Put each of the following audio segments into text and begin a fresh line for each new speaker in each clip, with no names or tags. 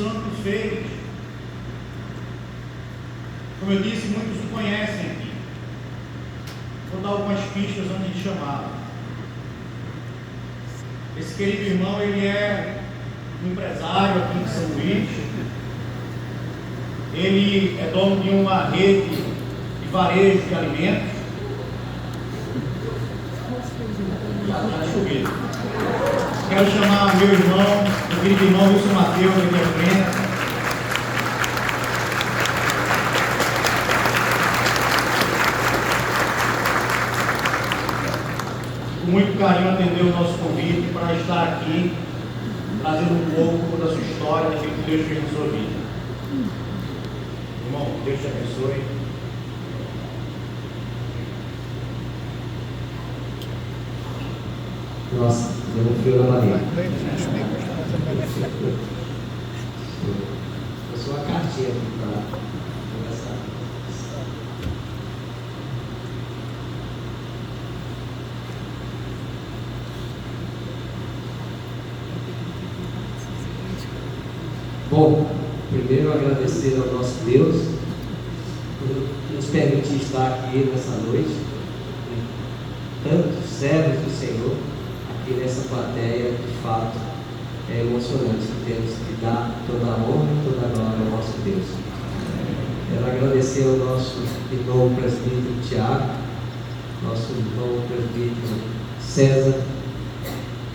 Santo fez. Como eu disse, muitos o conhecem aqui. Vou dar algumas pistas antes de chamá-lo. Esse querido irmão, ele é um empresário aqui em São Luís. Ele é dono de uma rede de varejo de alimentos. Quero chamar meu irmão, meu querido irmão Wilson Mateus, aqui à frente. Com muito carinho atendeu o nosso convite para estar aqui, trazendo um pouco da sua história, daquilo que Deus fez na sua vida. Irmão, Deus te abençoe.
Nossa, deu um frio na barriga. Eu sou uma cartinha aqui para começar. Bom, primeiro agradecer ao nosso Deus por nos permitir estar aqui nessa noite. Tantos servos do Senhor aqui nessa plateia, de fato, é emocionante. Temos que dar toda a honra e toda a glória ao nosso Deus. Quero agradecer ao nosso irmão presbítero Tiago, nosso irmão presbítero César,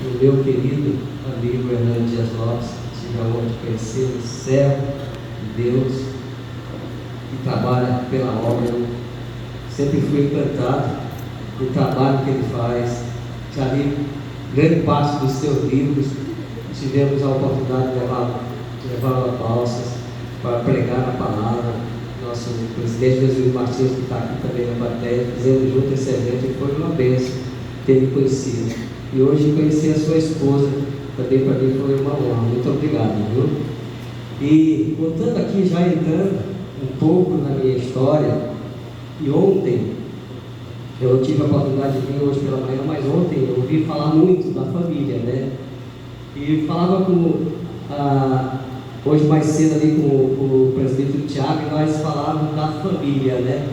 e o meu querido amigo Hernando Dias Lopes, que tive a honra de conhecer, um servo de Deus, que trabalha pela obra. Eu sempre fui encantado do trabalho que ele faz. Já li grande parte dos seus livros, tivemos a oportunidade de levá-lo a Balsas para pregar a palavra. Nosso presidente Jesus Martins, que está aqui também na plateia, fizemos junto esse evento, e foi uma bênção ter ele conhecido. E hoje conhecer a sua esposa também para mim foi uma honra. Muito obrigado, viu? E contando aqui, já entrando um pouco na minha história, e ontem eu tive a oportunidade de vir hoje pela manhã, mas ontem eu ouvi falar muito da família, né? E falava hoje mais cedo ali com o presbítero Tiago, e nós falávamos da família, né?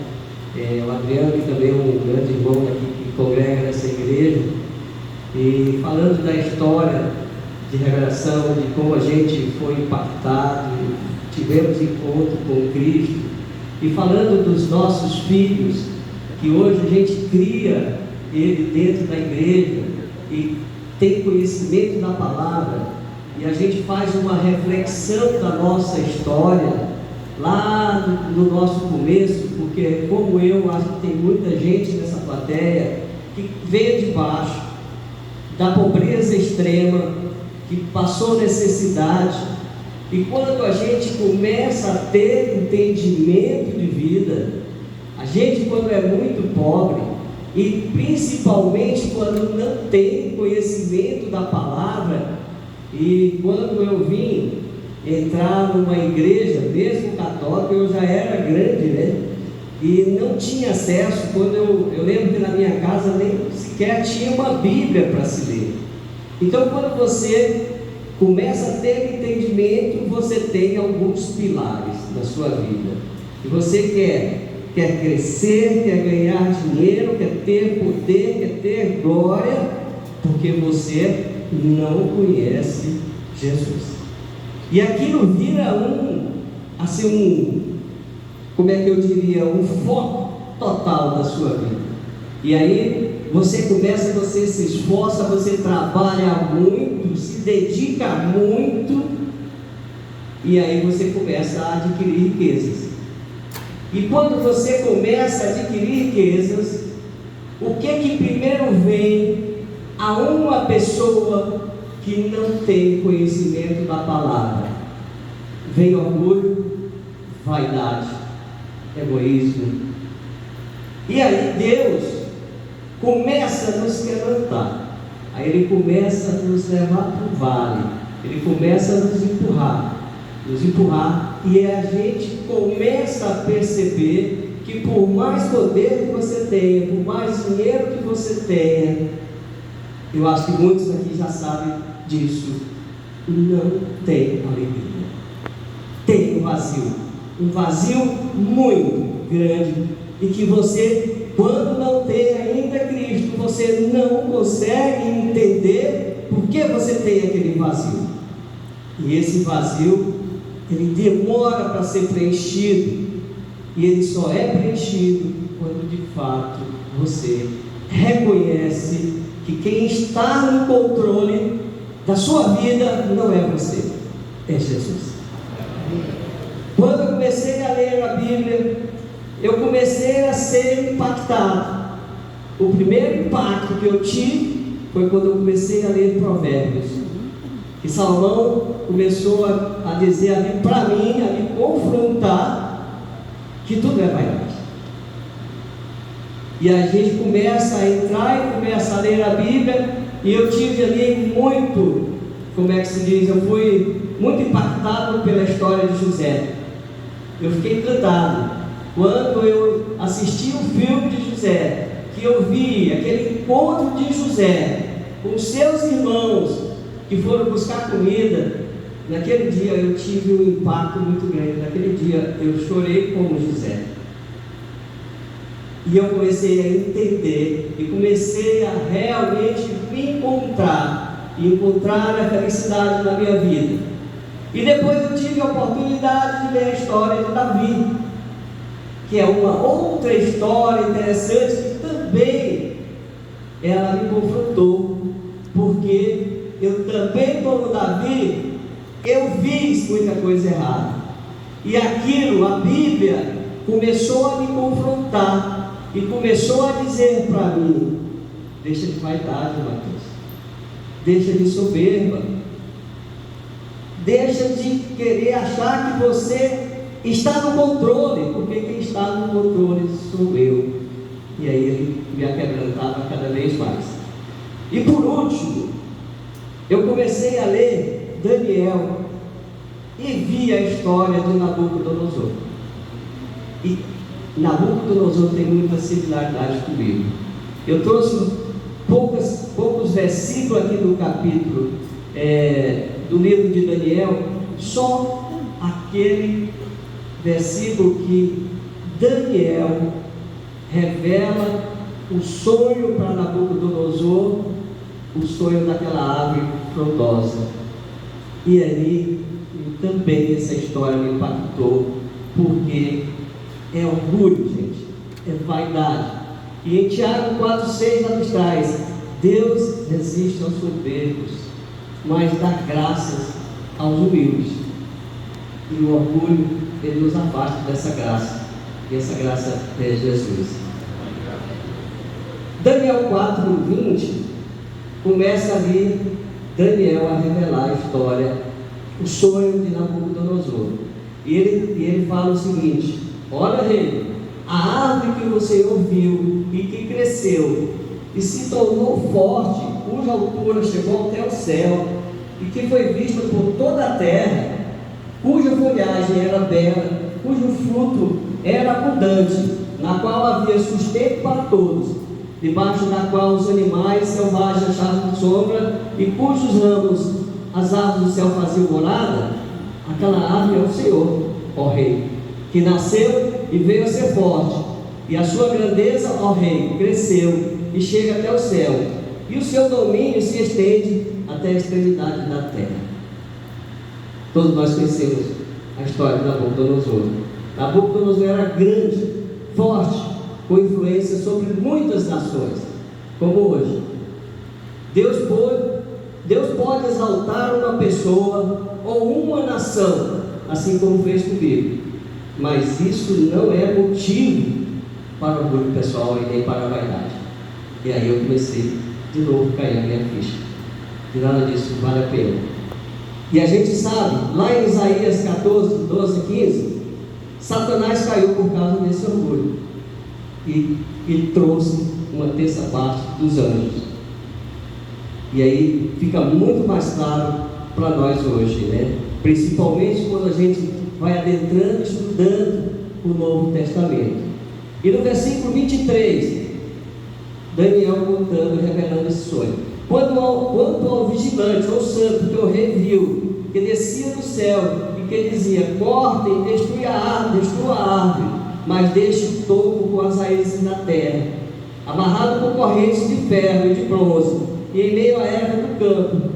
O Adriano, que também é um grande irmão aqui que congrega nessa igreja, e falando da história de revelação, de como a gente foi impactado, tivemos encontro com Cristo, e falando dos nossos filhos, que hoje a gente cria ele dentro da igreja e tem conhecimento da palavra, e a gente faz uma reflexão da nossa história lá no nosso começo, porque como eu acho que tem muita gente nessa plateia que veio de baixo, da pobreza extrema, que passou necessidade, e quando a gente começa a ter entendimento de vida, a gente, quando é muito pobre, e principalmente quando não tem conhecimento da palavra, e quando eu vim entrar numa igreja, mesmo católica, eu já era grande, né? E não tinha acesso. Quando eu lembro que na minha casa nem sequer tinha uma Bíblia para se ler. Então, quando você começa a ter entendimento, você tem alguns pilares na sua vida, e você quer crescer, quer ganhar dinheiro, quer ter poder, quer ter glória, porque você não conhece Jesus. E aquilo vira como é que eu diria, um foco total da sua vida. E aí você se esforça, você trabalha muito, se dedica muito, e aí você começa a adquirir riquezas. E quando você começa a adquirir riquezas, o que primeiro vem a uma pessoa que não tem conhecimento da palavra? Vem orgulho, vaidade, egoísmo. E aí Deus começa a nos quebrantar, aí Ele começa a nos levar para o vale, Ele começa a nos empurrar, e a gente começa a perceber que por mais poder que você tenha, por mais dinheiro que você tenha, eu acho que muitos aqui já sabem disso, não tem alegria. um vazio muito grande, e que você, quando não tem ainda Cristo, você não consegue entender por que você tem aquele vazio. E esse vazio, ele demora para ser preenchido, e ele só é preenchido quando de fato você reconhece que quem está no controle da sua vida não é você, é Jesus. Quando eu comecei a ler a Bíblia, eu comecei a ser impactado. O primeiro impacto que eu tive foi quando eu comecei a ler Provérbios, e Salomão começou a dizer ali para mim, a me confrontar, que tudo é vaidade. E a gente começa a entrar e começa a ler a Bíblia, e eu tive ali muito, como é que se diz, eu fui muito impactado pela história de José. Eu fiquei encantado quando eu assisti o filme de José, que eu vi aquele encontro de José com seus irmãos que foram buscar comida. Naquele dia eu tive um impacto muito grande. Naquele dia eu chorei como José. E eu comecei a entender e comecei a realmente me encontrar e encontrar a felicidade na minha vida. E depois eu tive a oportunidade de ler a história de Davi, que é uma outra história interessante, que também ela me confrontou, porque eu também, como Davi, eu fiz muita coisa errada, e aquilo, a Bíblia começou a me confrontar, e começou a dizer para mim: deixa de vaidade, Mateus, deixa de soberba, deixa de querer achar que você está no controle, porque quem está no controle sou eu. E aí ele me aquebrantava cada vez mais. E por último, eu comecei a ler Daniel e vi a história de Nabucodonosor. E Nabucodonosor tem muita similaridade comigo. Eu trouxe poucos versículos aqui no capítulo do livro de Daniel, só aquele versículo que Daniel revela o sonho para Nabucodonosor, o sonho daquela árvore frondosa. E ali também essa história me impactou, porque é orgulho, gente, é vaidade. E em Tiago 4,6 lá traz: Deus resiste aos soberbos, mas dá graças aos humildes. E o orgulho, ele nos afasta dessa graça, e essa graça é Jesus. Daniel 4:20 começa ali Daniel a revelar a história, o sonho de Nabucodonosor. E ele fala o seguinte: olha, rei, a árvore que você ouviu e que cresceu e se tornou forte, cuja altura chegou até o céu, e que foi vista por toda a terra, cuja folhagem era bela, cujo fruto era abundante, na qual havia sustento para todos, debaixo da qual os animais selvagens achavam sombra, e cujos ramos as aves do céu faziam morada, aquela árvore é o Senhor, ó rei, que nasceu e veio a ser forte, e a sua grandeza, ó rei, cresceu e chega até o céu, e o seu domínio se estende até a extremidade da terra. Todos nós conhecemos a história de Nabucodonosor. Nabucodonosor era grande, forte, com influência sobre muitas nações, como hoje. Deus pode exaltar uma pessoa ou uma nação, assim como fez comigo, mas isso não é motivo para o orgulho pessoal e nem para a vaidade. E aí eu comecei de novo a cair a minha ficha, e nada disso vale a pena. E a gente sabe, lá em Isaías 14, 12 e 15, Satanás caiu por causa desse orgulho, e ele trouxe uma terça parte dos anjos. E aí fica muito mais claro para nós hoje, né? Principalmente quando a gente vai adentrando, estudando o Novo Testamento. E no versículo 23, Daniel contando, revelando esse sonho: quanto ao vigilante ou santo que o rei viu, que descia do céu e que dizia: cortem, destrua a árvore, mas deixe o toco com as raízes na terra, amarrado com correntes de ferro e de bronze, e em meio à erva do campo,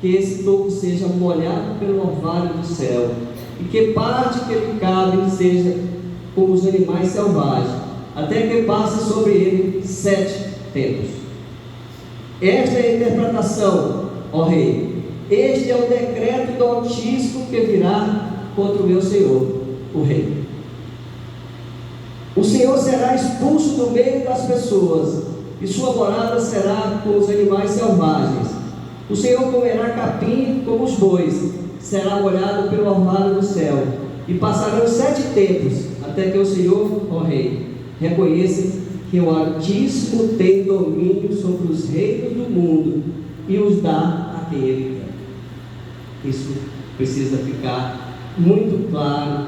que esse toco seja molhado pelo orvalho do céu, e que parte que lhe cabe seja como os animais selvagens, até que passe sobre ele 7 tempos. Esta é a interpretação, ó rei. Este é o decreto do Altíssimo que virá contra o meu Senhor, o rei. O Senhor será expulso do meio das pessoas, e sua morada será com os animais selvagens. O Senhor comerá capim como os bois, será molhado pelo orvalho do céu, e passarão 7 tempos, até que o Senhor, ó rei, reconheça que o Altíssimo tem domínio sobre os reinos do mundo e os dá a quem ele quer. Isso precisa ficar muito claro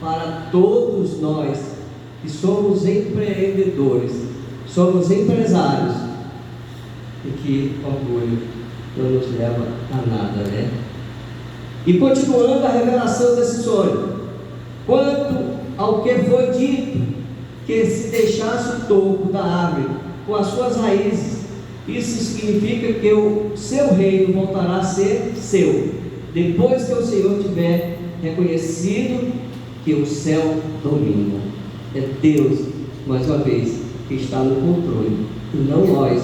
para todos nós que somos empreendedores, somos empresários, e que orgulho não nos leva a nada, né? E continuando a revelação desse sonho, quanto ao que foi dito, que se deixasse o toco da árvore com as suas raízes, isso significa que o seu reino voltará a ser seu, depois que o Senhor tiver reconhecido que o céu domina. É Deus, mais uma vez, que está no controle, e não nós,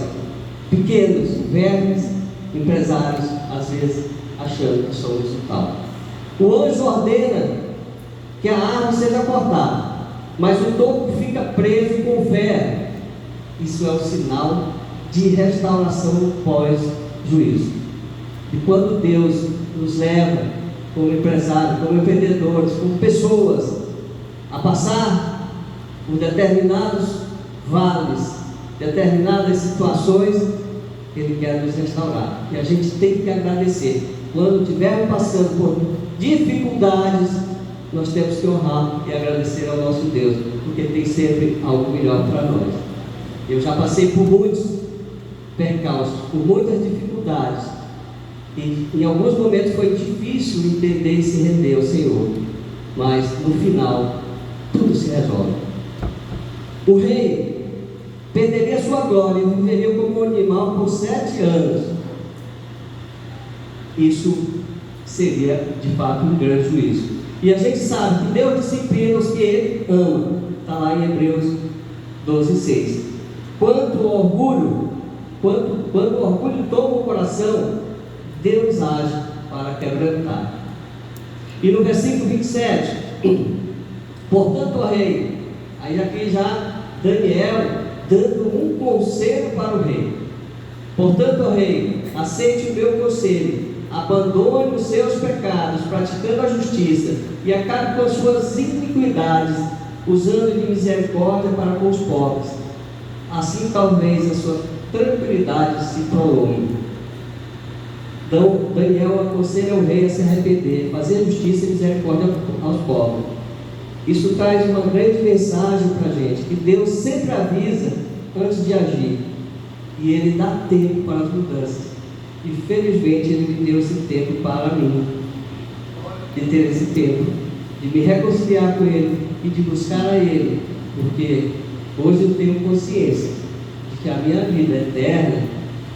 pequenos, vermes, empresários, às vezes achando que somos o tal. O anjo ordena que a árvore seja cortada, mas o toco fica preso com ferro. Isso é o sinal de restauração pós-juízo. E quando Deus nos leva, como empresários, como empreendedores, como pessoas, a passar por determinados vales, determinadas situações, Ele quer nos restaurar. E a gente tem que agradecer. Quando estivermos passando por dificuldades, nós temos que honrar e agradecer ao nosso Deus, porque tem sempre algo melhor para nós. Eu já passei por muitos percalços, por muitas dificuldades, e em alguns momentos foi difícil entender e se render ao Senhor, mas no final tudo se resolve. O rei perderia sua glória e viveria como um animal por 7 anos. Isso seria de fato um grande juízo. E a gente sabe que Deus disciplina os que Ele ama. Está lá em Hebreus 12:6. Quando o orgulho toma o coração, Deus age para quebrantar. E no versículo 27, portanto, ó rei, aí aqui já Daniel dando um conselho para o rei. Portanto, ó rei, aceite o meu conselho, abandone os seus pecados, praticando a justiça, e acabe com as suas iniquidades, usando de misericórdia para com os pobres. Assim talvez a sua tranquilidade se prolongue. Então, Daniel aconselha o rei a se arrepender, fazer justiça e misericórdia aos pobres. Isso traz uma grande mensagem para a gente, que Deus sempre avisa antes de agir, e Ele dá tempo para as mudanças. E felizmente Ele me deu esse tempo para mim, de ter esse tempo, de me reconciliar com Ele e de buscar a Ele, porque hoje eu tenho consciência de que a minha vida eterna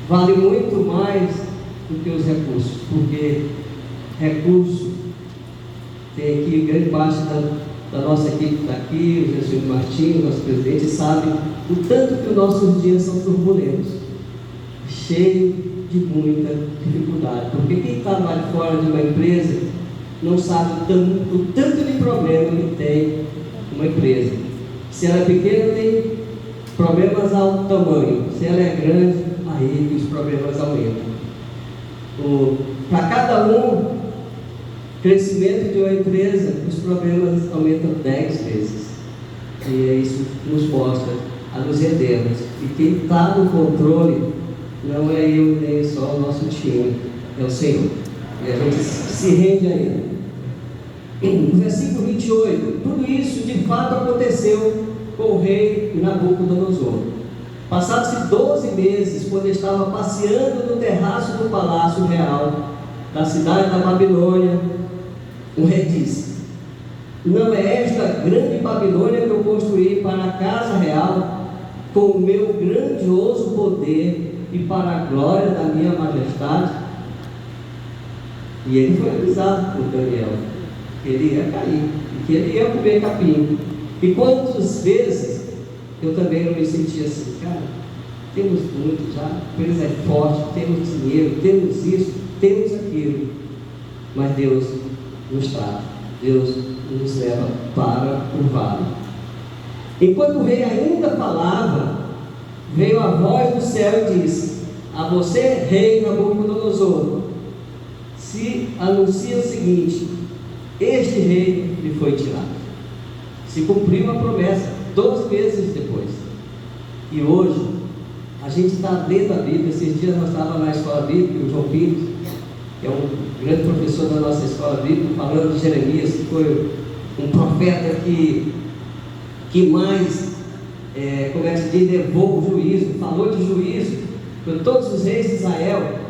vale muito mais do que os recursos, porque recurso tem aqui grande parte da nossa equipe que está aqui, o Jesus Martins, nosso presidente, sabe o tanto que os nossos dias são turbulentos, cheios de muita dificuldade, porque quem está lá de fora de uma empresa não sabe o tanto de problema que tem uma empresa. Se ela é pequena, tem problemas ao tamanho, se ela é grande, aí os problemas aumentam. Para cada crescimento de uma empresa, os problemas aumentam 10 vezes. E isso nos mostra a nos rendermos. E quem está no controle não é eu nem só o nosso time, é o Senhor. E a gente se rende a Ele. No versículo 28, tudo isso de fato aconteceu com o rei Nabucodonosor. Passados-se 12 meses, quando estava passeando no terraço do palácio real, da cidade da Babilônia, o rei disse: não é esta grande Babilônia que eu construí para a casa real, com o meu grandioso poder e para a glória da minha majestade? E ele foi avisado por Daniel que ele ia cair, e que ele ia comer capim. E quantas vezes eu também não me sentia assim, cara, temos muito já, a empresa é forte, temos dinheiro, temos isso, temos aquilo, mas Deus nos trata, Deus nos leva para o vale. Enquanto o rei ainda falava, veio a voz do céu e disse: a você, rei Nabucodonosor, se anuncia o seguinte: este rei lhe foi tirado. Se cumpriu a promessa 12 meses depois. E hoje a gente está lendo a Bíblia. Esses dias nós estávamos na escola bíblica, o João Pires, que é um grande professor da nossa escola bíblica, falando de Jeremias, que foi um profeta que mais, como é que se diz, levou o juízo, falou de juízo para todos os reis de Israel.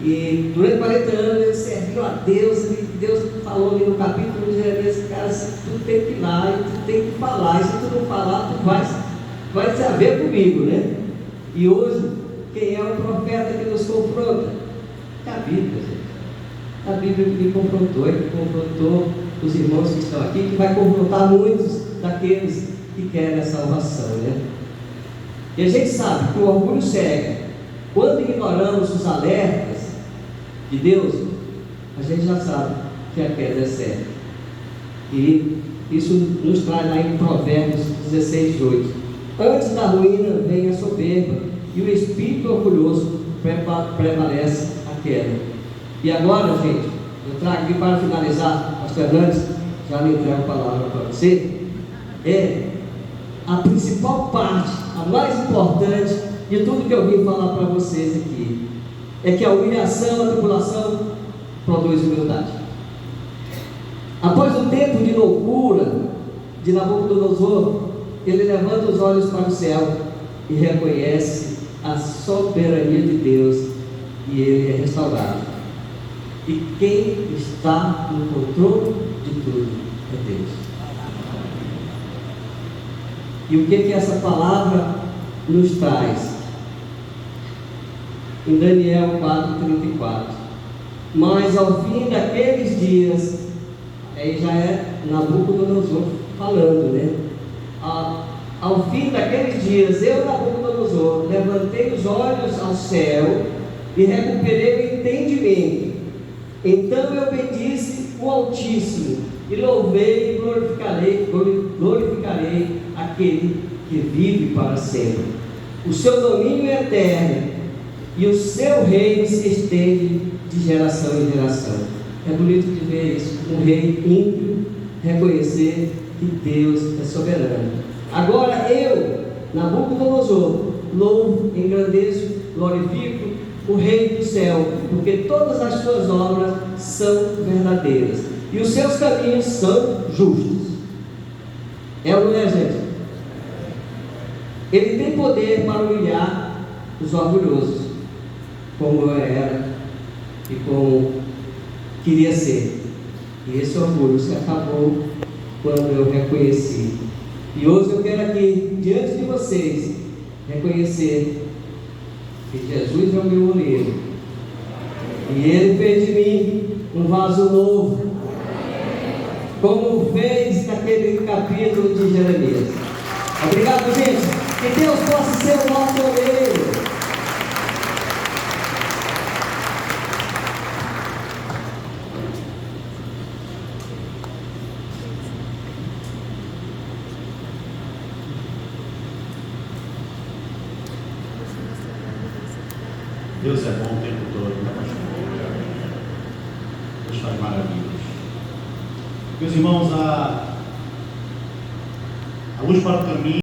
E durante 40 anos ele serviu a Deus, e Deus falou ali no capítulo de Jeremias: cara, tu tem que ir lá, e tu tem que falar, e se tu não falar, tu vai saber comigo, né? E hoje, quem é o profeta que nos confronta? É a Bíblia, gente. A Bíblia que me confrontou, e que confrontou os irmãos que estão aqui, que vai confrontar muitos daqueles que querem a salvação, né? E a gente sabe que o orgulho cega. Quando ignoramos os alertas de Deus, a gente já sabe que a queda é certa. E isso nos traz lá em Provérbios 16:8. Antes da ruína vem a soberba, e o espírito orgulhoso prevalece a queda. E agora, gente, eu trago aqui para finalizar, pastor Hernandes, já me entrego a palavra para você. A principal parte, a mais importante de tudo que eu vim falar para vocês aqui, é que a humilhação, a tribulação produz humildade. Após um tempo de loucura de Nabucodonosor, ele levanta os olhos para o céu e reconhece a soberania de Deus, e ele é restaurado. E quem está no controle de tudo é Deus. E o que essa palavra nos traz? Em Daniel 4:34. Mas ao fim daqueles dias, aí já é Nabucodonosor falando, né? Ao fim daqueles dias, eu, Nabucodonosor, levantei os olhos ao céu e recuperei o entendimento. Então eu bendisse o Altíssimo e louvei e glorificarei aquele que vive para sempre. O seu domínio é eterno e o seu reino se estende de geração em geração. É bonito de ver isso, um rei ímpio reconhecer que Deus é soberano. Agora eu, Nabucodonosor, louvo, engrandeço, glorifico o Rei do céu, porque todas as suas obras são verdadeiras e os seus caminhos são justos. É ou não é, gente? Ele tem poder para humilhar os orgulhosos, como eu era e como queria ser. E esse orgulho se acabou quando eu reconheci. E hoje eu quero aqui, diante de vocês, reconhecer que Jesus é o meu oleiro, e Ele fez de mim um vaso novo, como fez naquele capítulo de Jeremias. Obrigado, gente. Que Deus possa ser o nosso oleiro.
Deus é bom o tempo todo, né, pastor? Deus faz maravilhas. Meus irmãos, a luz para o caminho